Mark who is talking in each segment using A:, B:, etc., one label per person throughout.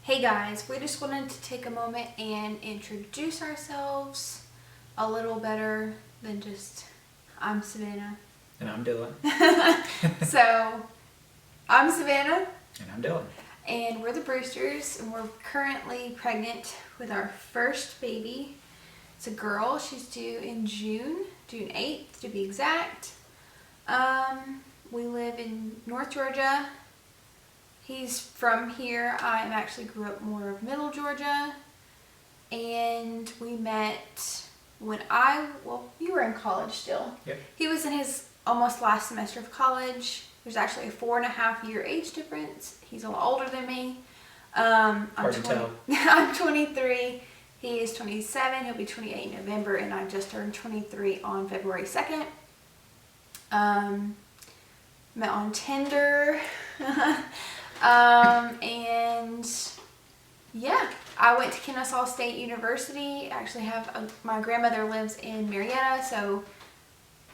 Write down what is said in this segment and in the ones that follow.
A: Hey guys, we just wanted to take a moment and introduce ourselves a little better than just, I'm Savannah.
B: And I'm Dylan.
A: So, I'm Savannah.
B: And I'm Dylan.
A: And we're the Brewsters, and we're currently pregnant with our first baby. It's a girl. She's due in June 8th to be exact. We live in North Georgia. He's from here. I actually grew up more of Middle Georgia. And we met when you were in college still.
B: Yep.
A: He was in his almost last semester of college. There's actually a 4.5-year age difference. He's a lot older than me.
B: Hard to tell.
A: I'm 23. He is 27. He'll be 28 in November, and I just turned 23 on February 2nd. Met on Tinder. And yeah, I went to Kennesaw State University. I actually have my grandmother lives in Marietta, so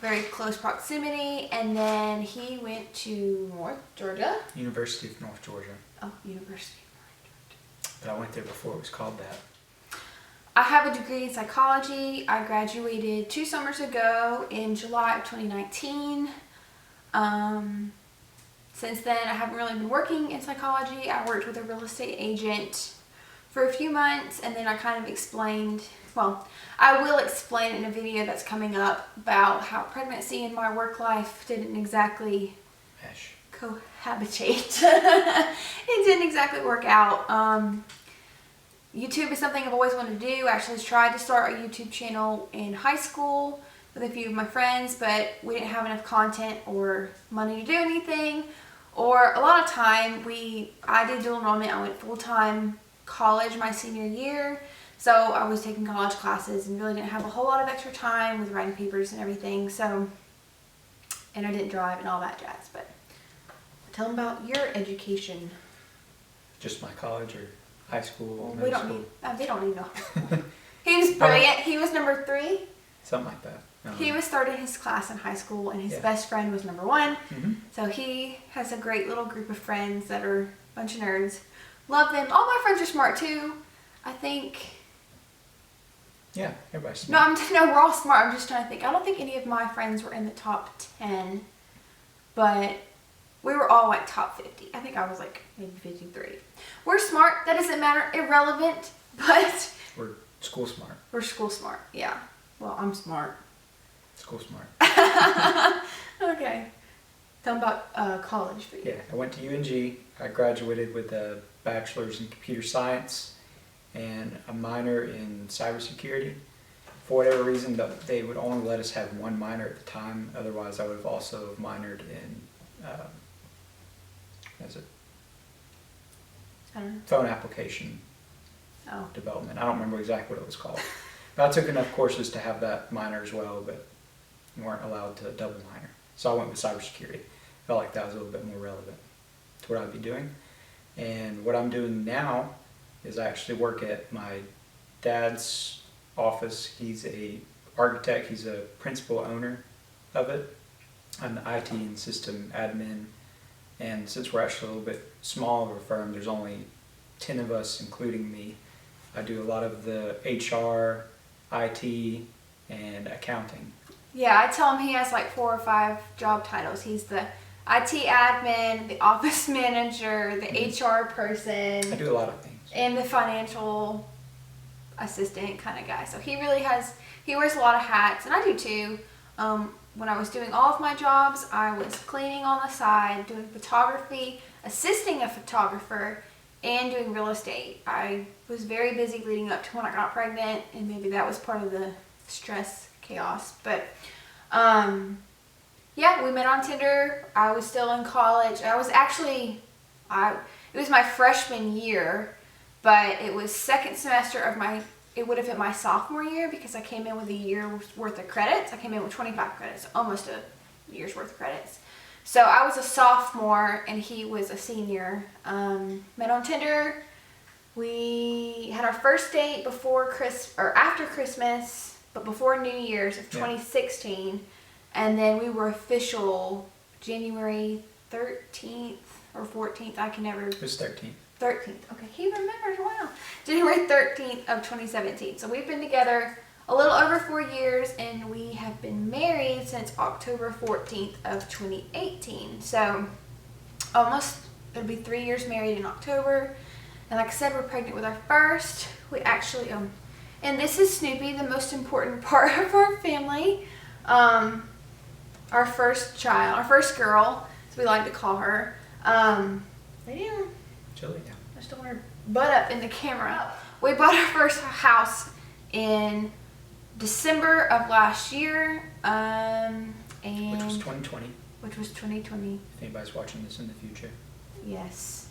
A: very close proximity. And then he went to North Georgia.
B: University of North Georgia.
A: Oh, University of North Georgia.
B: But I went there before it was called that.
A: I have a degree in psychology. I graduated 2 summers ago in July of 2019. Since then, I haven't really been working in psychology. I worked with a real estate agent for a few months, and then I kind of explained, well, I will explain in a video that's coming up about how pregnancy and my work life didn't exactly cohabitate. It didn't exactly work out. YouTube is something I've always wanted to do. I actually tried to start a YouTube channel in high school with a few of my friends, but we didn't have enough content or money to do anything, or a lot of time. I did dual enrollment. I went full-time college my senior year, so I was taking college classes and really didn't have a whole lot of extra time with writing papers and everything. So, and I didn't drive and all that jazz. But tell them about your education.
B: Just my college or high school?
A: They don't need no. He was brilliant. He was number 3.
B: Something like that.
A: He was third in his class in high school, and his
B: Yeah.
A: best friend was number 1.
B: Mm-hmm.
A: So he has a great little group of friends that are a bunch of nerds. Love them. All my friends are smart too, I think.
B: Yeah, everybody's smart.
A: No, we're all smart. I'm just trying to think. I don't think any of my friends were in the top 10, but we were all like top 50. I think I was like maybe 53. We're smart. That doesn't matter. Irrelevant, but
B: We're school smart.
A: we're school smart. Yeah. Well, I'm smart.
B: School smart.
A: Okay. Tell them about college for you.
B: Yeah, I went to UNG. I graduated with a bachelor's in computer science and a minor in cybersecurity. For whatever reason, they would only let us have one minor at the time. Otherwise, I would have also minored in
A: I don't know.
B: phone application
A: Oh.
B: development. I don't remember exactly what it was called. But I took enough courses to have that minor as well, but you weren't allowed to double minor. So I went with cybersecurity. Felt like that was a little bit more relevant to what I'd be doing. And what I'm doing now is I actually work at my dad's office. He's a architect. He's a principal owner of it. I'm the IT and system admin. And since we're actually a little bit small of a firm, there's only 10 of us, including me. I do a lot of the HR, IT, and accounting.
A: Yeah, I tell him he has like 4 or 5 job titles. He's the IT admin, the office manager, the HR person.
B: I do a lot of things.
A: And the financial assistant kind of guy. So he wears a lot of hats, and I do too. When I was doing all of my jobs, I was cleaning on the side, doing photography, assisting a photographer, and doing real estate. I was very busy leading up to when I got pregnant, and maybe that was part of the stress chaos. But yeah, we met on Tinder. I was still in college. It was my freshman year, but it was second semester of it would have been my sophomore year because I came in with a year's worth of credits. I came in with 25 credits, almost a year's worth of credits. So I was a sophomore and he was a senior. Met on Tinder. We had our first date after Christmas, but before New Year's of 2016. And then we were official January 13th or 14th. I can never.
B: It was 13th.
A: 13th. Okay, he remembers. Wow. January 13th of 2017. So we've been together a little over 4 years, and we have been married since October 14th of 2018. So it'll be 3 years married in October. And like I said, we're pregnant with our first. We actually, and this is Snoopy, the most important part of our family. Our first child, our first girl, as we like to call her. I just don't want her butt up in the camera. We bought our first house in December of last year, and
B: Which was 2020.
A: Which was 2020.
B: If anybody's watching this in the future.
A: Yes.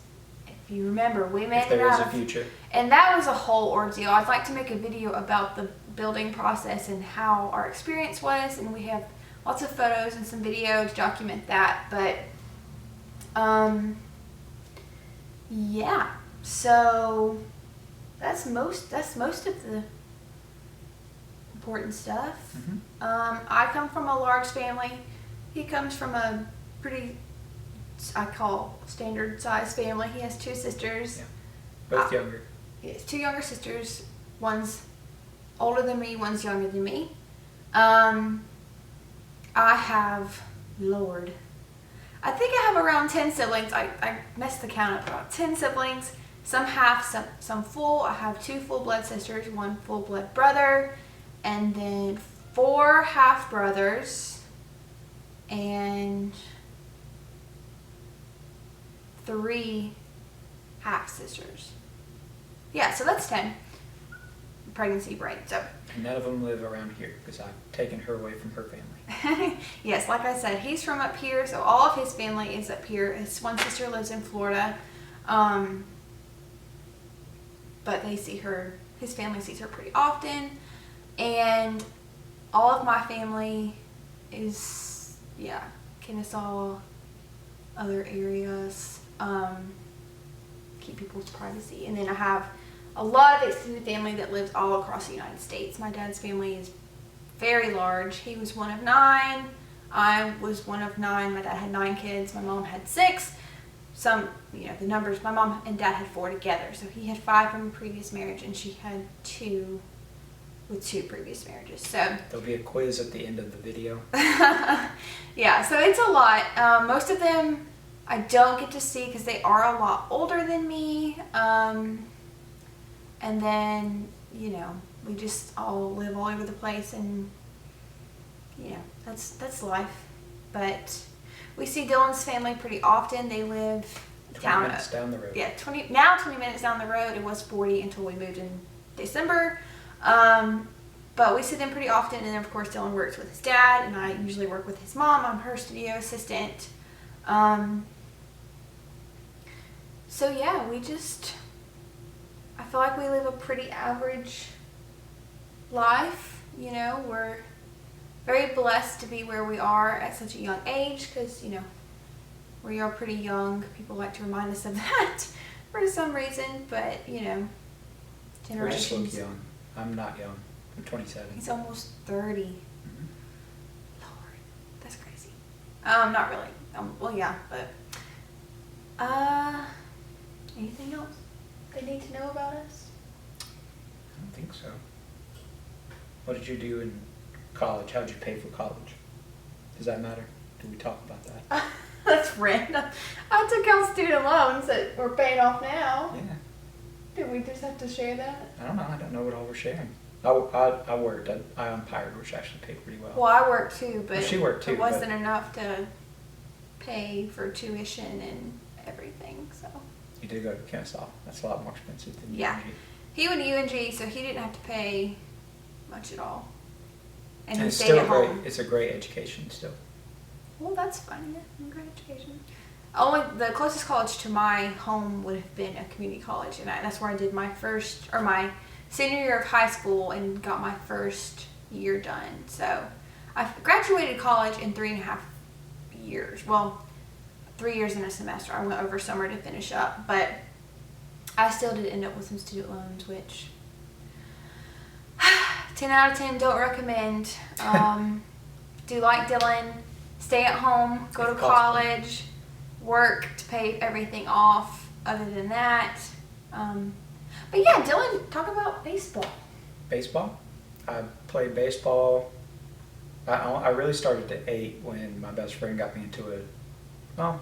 A: If you remember, we made
B: If there is a future.
A: And that was a whole ordeal. I'd like to make a video about the building process and how our experience was, and we have lots of photos and some video to document that. But yeah. So that's most of the important stuff.
B: Mm-hmm.
A: I come from a large family. He comes from a pretty, I call, standard size family. He has 2 sisters.
B: Yeah. Both younger.
A: He has 2 younger sisters. One's older than me, one's younger than me. I have, Lord, I think I have around 10 siblings. I messed the count up, about 10 siblings. Some half, some full. I have 2 full-blood sisters, 1 full-blood brother, and then 4 half-brothers, and 3 half-sisters. Yeah, so that's 10. Pregnancy brain, so.
B: And none of them live around here because I've taken her away from her family.
A: Yes, like I said, he's from up here, so all of his family is up here. His one sister lives in Florida, but they see her, his family sees her pretty often, and all of my family is, yeah, Kennesaw, other areas, keep people's privacy. And then I have a lot of extended family that lives all across the United States. My dad's family is very large. He was one of 9. I was one of 9. My dad had 9 kids. My mom had 6. Some, the numbers, my mom and dad had 4 together. So he had 5 from a previous marriage, and she had 2 with 2 previous marriages. So
B: there'll be a quiz at the end of the video.
A: yeah, so it's a lot. Most of them I don't get to see because they are a lot older than me. And then, we just all live all over the place, and, that's life. But we see Dylan's family pretty often. They live
B: 20 minutes down the road.
A: Yeah, 20 minutes down the road. It was 40 until we moved in December. But we see them pretty often, and then of course Dylan works with his dad, and I usually work with his mom. I'm her studio assistant. So yeah, I feel like we live a pretty average life. We're very blessed to be where we are at such a young age, because we are pretty young. People like to remind us of that for some reason, but generations.
B: We just look young. I'm not young. I'm 27.
A: He's almost 30.
B: Mm-hmm.
A: Lord, that's crazy. Not really. Well, yeah, but anything else they need to know about us?
B: I don't think so. What did you do in college? How'd you pay for college? Does that matter? Did we talk about that?
A: That's random. I took out student loans that we're paying off now.
B: Yeah.
A: Did we just have to share that?
B: I don't know. I don't know what all we're sharing. I worked. I umpired, which actually paid pretty well.
A: Well, I worked too, but
B: she worked too,
A: it wasn't enough to pay for tuition and everything. So
B: you did go to Kennesaw. That's a lot more expensive than
A: yeah.
B: UNG.
A: He went to UNG, so he didn't have to pay much at all. And he
B: it's
A: stayed
B: still
A: at
B: great.
A: home.
B: It's a great education still.
A: Well, that's fun. Yeah, great education. The closest college to my home would have been a community college, and that's where I did my senior year of high school and got my first year done. So I graduated college in 3.5 years. Well, 3 years and a semester. I went over summer to finish up, but I still did end up with some student loans, which 10 out of 10 don't recommend. Do like Dylan, stay at home, go to college, work to pay everything off, other than that, but yeah, Dylan, talk about baseball.
B: Baseball. I played baseball. I really started at 8 when my best friend got me into it. Well,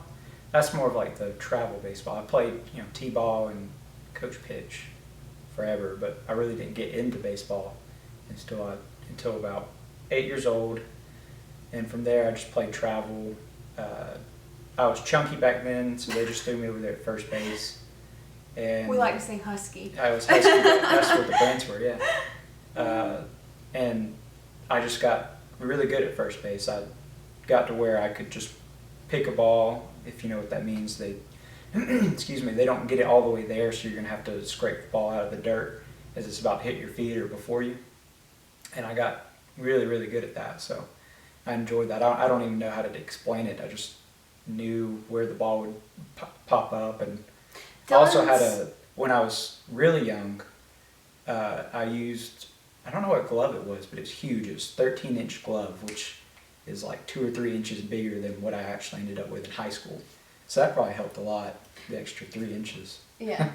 B: that's more of like the travel baseball. I played, t-ball and coach pitch forever, but I really didn't get into baseball until about 8 years old. And from there, I just played travel. I was chunky back then, so they just threw me over there at first base. And
A: We like to say husky.
B: I was husky. That's what the bands were, yeah. And I just got really good at first base. I got to where I could just pick a ball, if you know what that means. They, excuse me, they don't get it all the way there, so you're going to have to scrape the ball out of the dirt as it's about to hit your feet or before you. And I got really, really good at that, so I enjoyed that. I don't even know how to explain it. I just knew where the ball would pop up. And I also had when I was really young, I used, I don't know what glove it was, but it's huge. It was a 13-inch glove, which is like 2 or 3 inches bigger than what I actually ended up with in high school. So that probably helped a lot, the extra 3 inches.
A: Yeah.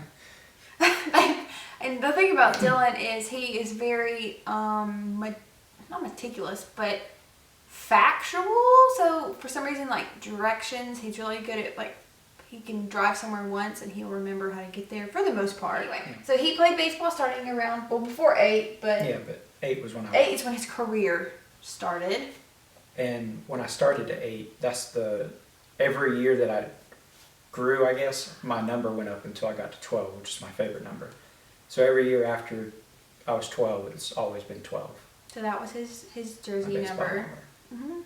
A: And the thing about Dylan is he is very, not meticulous, but factual. So for some reason, like directions, he's really good at, like, he can drive somewhere once and he'll remember how to get there for the most part. Anyway, so he played baseball starting around, well, before 8, but...
B: Yeah, but 8 was when
A: 8 is when his career started.
B: And when I started at 8, that's every year that I grew, I guess, my number went up until I got to 12, which is my favorite number. So every year after I was 12, it's always been 12.
A: So that was his jersey
B: My baseball
A: number. Mm-hmm.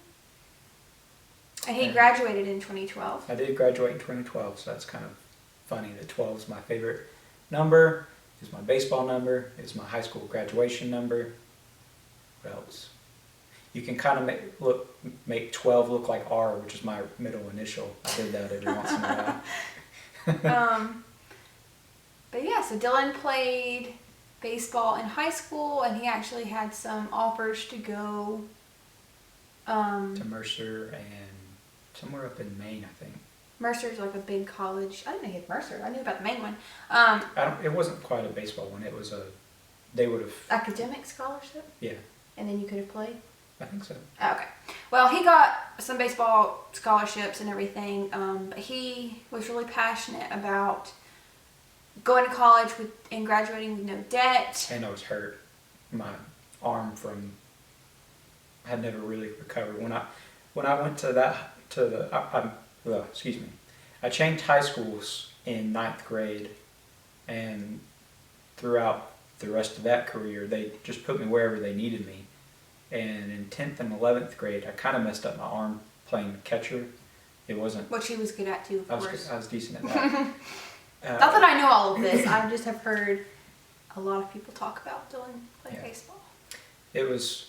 A: And he graduated in 2012.
B: I did graduate in 2012, so that's kind of funny that 12 is my favorite number, is my baseball number, is my high school graduation number. What else? You can kind of make 12 look like R, which is my middle initial. I did that every once in a while.
A: But yeah, so Dylan played baseball in high school, and he actually had some offers to go
B: to Mercer and somewhere up in Maine, I think.
A: Mercer's like a big college. I didn't know he had Mercer. I knew about the main one.
B: It wasn't quite a baseball one. It was they would have...
A: Academic scholarship?
B: Yeah.
A: And then you could have played?
B: I think so.
A: Okay. Well, he got some baseball scholarships and everything, but he was really passionate about going to college and graduating with no debt. And I
B: was hurt. My arm had never really recovered. When I went I changed high schools in 9th grade, and throughout the rest of that career, they just put me wherever they needed me. And in 10th and 11th grade, I kind of messed up my arm playing catcher. It wasn't...
A: Which he was good at too, of course.
B: I was decent at that.
A: Not that I know all of this. I just have heard a lot of people talk about Dylan playing baseball.
B: It was...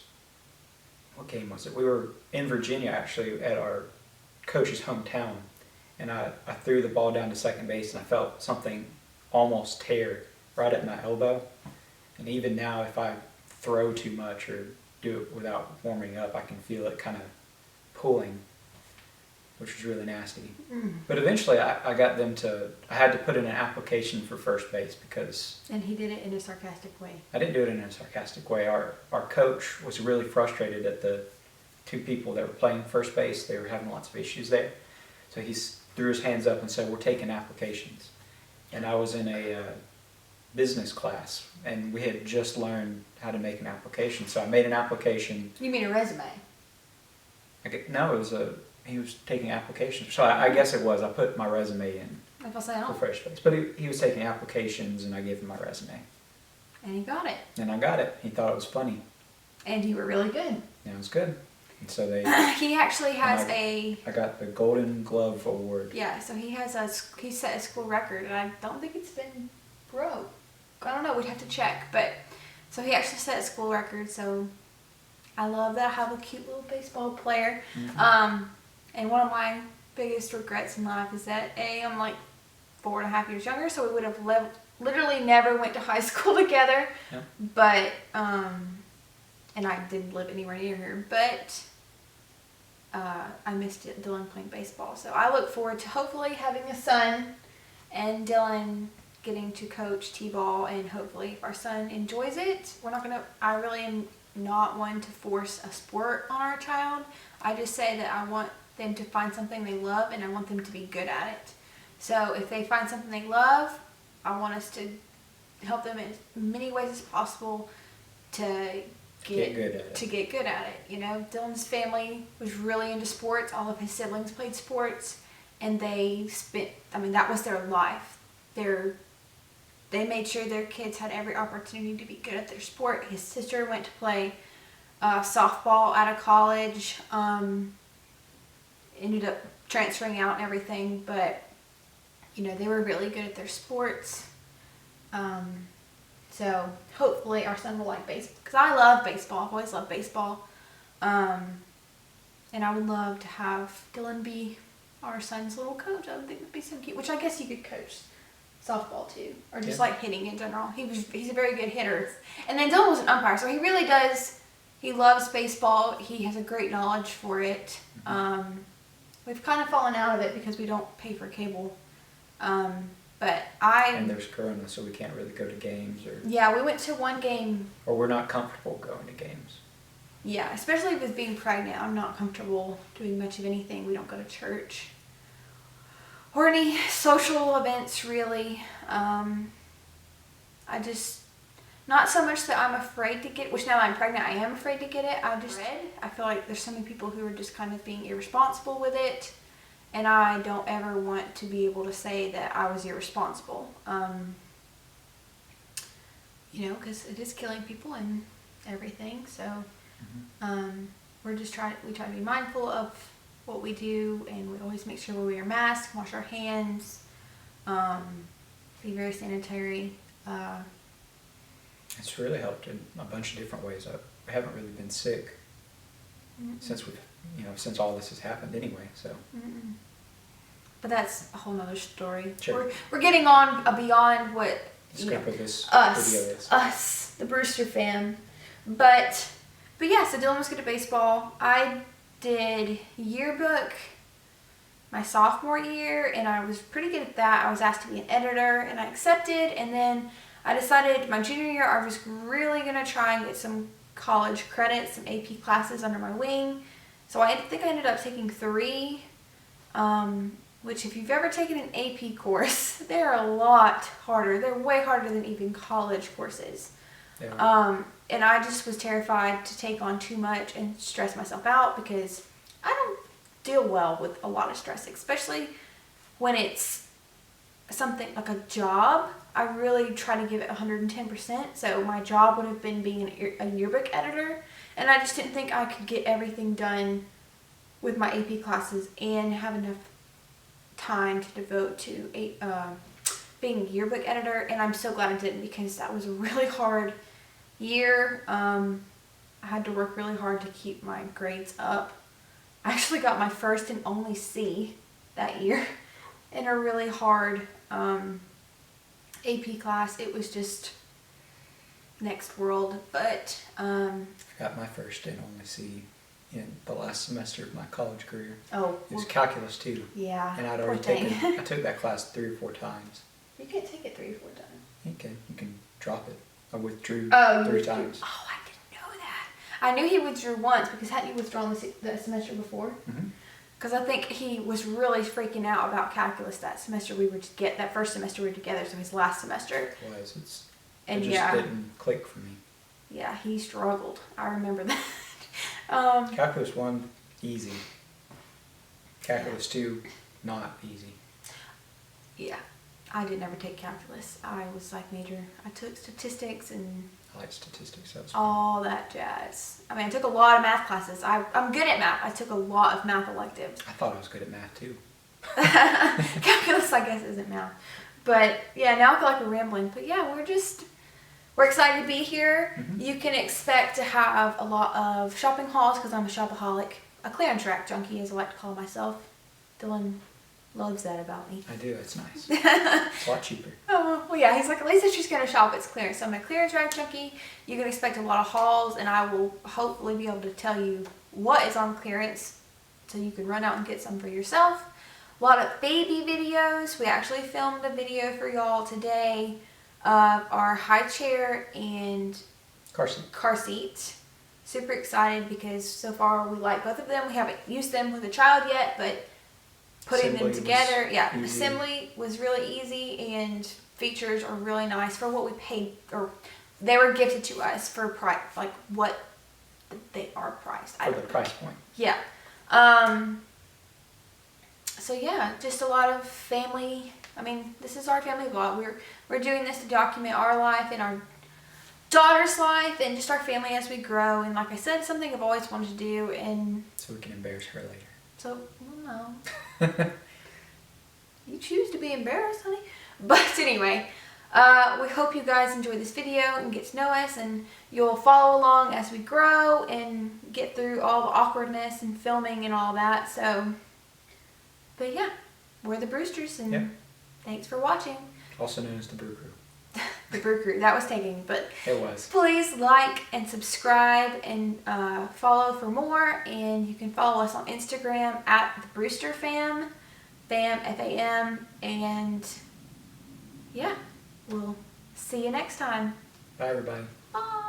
B: What game was it? We were in Virginia, actually, at our coach's hometown. And I threw the ball down to second base, and I felt something almost tear right at my elbow. And even now, if I throw too much or do it without warming up, I can feel it kind of pulling, which was really nasty. But eventually I got them I had to put in an application for first base because...
A: And he did it in a sarcastic way.
B: I didn't do it in a sarcastic way. Our coach was really frustrated at the 2 people that were playing first base. They were having lots of issues there. So he threw his hands up and said, "We're taking applications." And I was in a business class, and we had just learned how to make an application. So I made an application.
A: You mean a resume?
B: No, he was taking applications. So I guess it was. I put my resume in for first base. But he was taking applications, and I gave him my resume.
A: And he got it.
B: And I got it. He thought it was funny.
A: And you were really good.
B: Yeah, it was good. And so
A: he actually has
B: I got the Golden Glove Award.
A: Yeah, so he set a school record, and I don't think it's been broke. I don't know, we'd have to check, but so he actually set a school record. So I love that I have a cute little baseball player. Mm-hmm. And one of my biggest regrets in life is that I'm like 4.5 years younger, so we would have literally never went to high school together.
B: Yeah.
A: But and I didn't live anywhere near here, but I missed Dylan playing baseball. So I look forward to hopefully having a son and Dylan getting to coach t-ball, and hopefully if our son enjoys it. I really am not one to force a sport on our child. I just say that I want them to find something they love, and I want them to be good at it. So if they find something they love, I want us to help them in as many ways as possible to get good at it. You know, Dylan's family was really into sports. All of his siblings played sports, and that was their life. They made sure their kids had every opportunity to be good at their sport. His sister went to play softball out of college, ended up transferring out and everything, but you know, they were really good at their sports. So hopefully our son will like baseball, because I love baseball. I've always loved baseball. And I would love to have Dylan be our son's little coach. I would think it would be so cute, which I guess you could coach softball too, or just like hitting in general. He's a very good hitter. And then Dylan was an umpire, so he loves baseball. He has a great knowledge for it. We've kind of fallen out of it because we don't pay for cable.
B: And there's Corona, so we can't really go to games
A: Yeah, we went to one game.
B: Or we're not comfortable going to games.
A: Yeah, especially with being pregnant. I'm not comfortable doing much of anything. We don't go to church or any social events, really. Not so much that I'm afraid to get, which now that I'm pregnant, I am afraid to get it. I feel like there's so many people who are just kind of being irresponsible with it. And I don't ever want to be able to say that I was irresponsible. You know, because it is killing people and everything. So we try to be mindful of what we do, and we always make sure we wear masks, wash our hands, be very sanitary.
B: It's really helped in a bunch of different ways. I haven't really been sick since all this has happened anyway. So.
A: But that's a whole nother story.
B: Sure.
A: We're getting on beyond what
B: the scope of this video is.
A: Us, the Brewster fam. But yeah, so Dylan was good at baseball. I did yearbook my sophomore year, and I was pretty good at that. I was asked to be an editor, and I accepted. And then I decided my junior year I was really going to try and get some college credits, some AP classes under my wing. So I think I ended up taking 3, which if you've ever taken an AP course, they're a lot harder. They're way harder than even college courses. Yeah. And I just was terrified to take on too much and stress myself out, because I don't deal well with a lot of stress, especially when it's something like a job. I really try to give it 110%. So my job would have been being a yearbook editor, and I just didn't think I could get everything done with my AP classes and have enough time to devote to being a yearbook editor. And I'm so glad I didn't, because that was a really hard year. I had to work really hard to keep my grades up. I actually got my first and only C that year in a really hard AP class. It was just next world. But
B: I got my first and only C in the last semester of my college career.
A: Oh,
B: it was calculus 2.
A: Yeah.
B: And I'd already I took that class 3 or 4 times.
A: You can't take it 3 or 4 times.
B: You can drop it. I withdrew 3 times.
A: Oh, I didn't know that. I knew he withdrew once, because hadn't he withdrawn the semester before? Because I think he was really freaking out about calculus that semester that first semester we were together, so his last semester.
B: It just didn't click for me.
A: Yeah, he struggled. I remember that.
B: Calculus 1, easy. Calculus 2, not easy.
A: Yeah, I didn't ever take calculus. I was like I took statistics and
B: I like statistics. That was
A: all that jazz. I mean, I took a lot of math classes. I'm good at math. I took a lot of math electives.
B: I thought I was good at math too.
A: Calculus, I guess, isn't math. But yeah, now I feel like we're rambling. But yeah, we're excited to be here. You can expect to have a lot of shopping hauls, because I'm a shopaholic, a clearance rack junkie, as I like to call myself. Dylan loves that about me.
B: I do. It's nice. It's a lot cheaper.
A: Oh, well, yeah. He's like, at least if she's going to shop, it's clearance. So I'm a clearance rack junkie. You can expect a lot of hauls, and I will hopefully be able to tell you what is on clearance, so you can run out and get some for yourself. a lot of baby videos. We actually filmed a video for y'all today of our high chair and car seat. Super excited because so far we like both of them. We haven't used them with a child yet, but putting them together, assembly was really easy, and features are really nice for what we paid, or they were gifted to us for price, like what they are priced.
B: For the price point.
A: Yeah. So yeah, just a lot of family. I mean, this is our family vlog. We're doing this to document our life and our daughter's life and just our family as we grow. And like I said, something I've always wanted to do. And
B: so we can embarrass her later.
A: So, well, no. You choose to be embarrassed, honey. But anyway, we hope you guys enjoy this video and get to know us, and you'll follow along as we grow and get through all the awkwardness and filming and all that. So, but yeah, we're the Brewsters, and thanks for watching.
B: Also known as the Brew Crew.
A: The Brew Crew. That was taken, but
B: it was.
A: Please like and subscribe and follow for more. And you can follow us on Instagram at the Brewster Fam, F-A-M. And yeah, we'll see you next time.
B: Bye, everybody.
A: Bye.